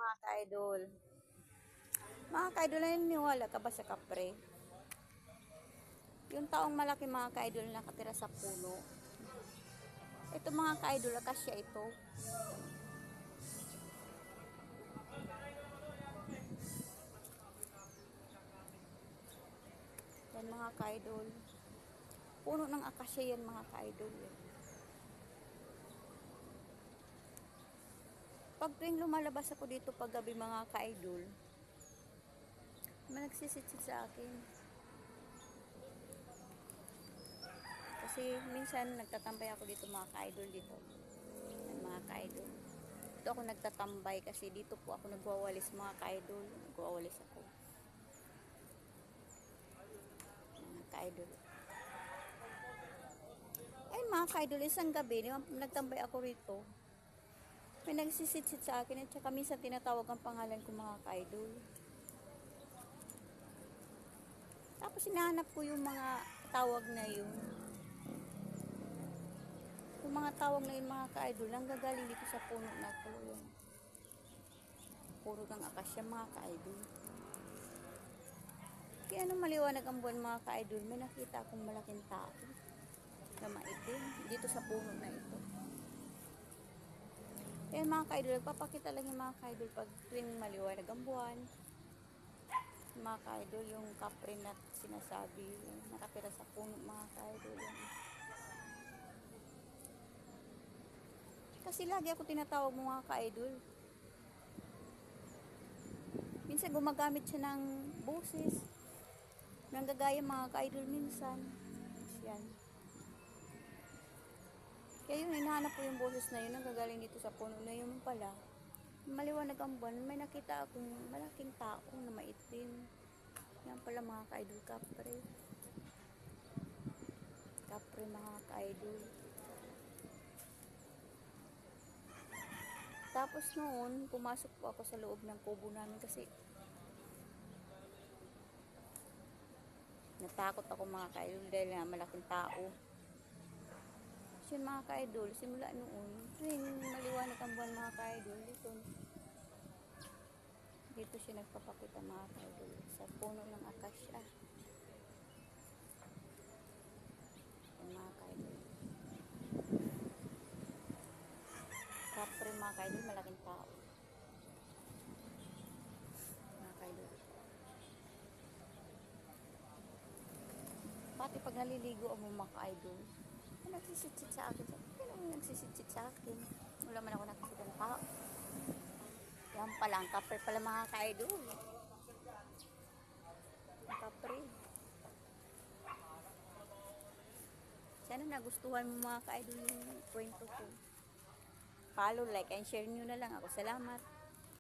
mga ka-idol. Mga ka-idol, naniniwala ka ba sa kapre? Yung taong malaki mga ka-idol nakatira sa puno. Ito mga ka-idol, akasya ito. Yan mga ka-idol. Puno ng akasya yan mga ka-idol. Pag tuwing lumalabas ako dito pag gabi mga ka-idol, may nagsisitsit sa akin. Kasi minsan nagtatambay ako dito mga ka-idol dito. Yan, mga ka-idol. Dito ako nagtatambay kasi dito po ako nagwawalis mga ka-idol. Nagwawalis ako. Mga ka-idol. Ay mga ka-idol, isang gabi, nagtambay ako rito. May nagsisitsit sa akin at saka minsan tinatawag ang pangalan ko mga ka-idol. Tapos hinahanap ko yung mga tawag na yun. Yung mga tawag na yun mga ka-idol, ang gagaling dito sa puno na to. Yung puno ng akasya mga ka-idol. Kaya nung maliwanag ang buwan mga ka-idol, may nakita akong malaking tao na maitim dito sa puno na ito. Kaya mga ka-idol, nagpapakita lang yung mga ka-idol pag tuwing maliwanag ang buwan. Mga ka-idol, yung kapre na sinasabi, yung nakatira sa puno mga ka-idol. Kasi lagi ako tinatawag mga ka-idol. Minsan gumagamit siya ng boses. Nanggagaya mga ka-idol minsan. Yan. Kaya yun, hinahanap ko yung boses na yun, nanggagaling dito sa puno na yun pala. Maliwanag ang buwan, may nakita akong malaking tao na maitim. Yan pala mga ka-idol, kapre. Kapre mga ka-idol. Tapos noon, pumasok po ako sa loob ng kubo namin kasi natakot ako mga ka-idol dahil nga malaking tao. So yun mga ka-idol, simula noon, tuwing maliwanag ang buwan mga ka-idol, dito siya nagpapakita mga ka-idol sa puno ng akasya. Yan mga ka-idol. Kapre mga ka-idol, malaking tao. Mga ka-idol. Pati pag naliligo ang mga ka-idol, may nagsisitsit sa akin. Sino may nagsisitsit sa akin? Wala man ako nakikita ng tao. Yan pala, ang kapre pala mga ka-idol. Ang kapre. Sana nagustuhan mo mga ka-idol yung kwento ko. Follow, like, and share nyo na lang ako. Salamat.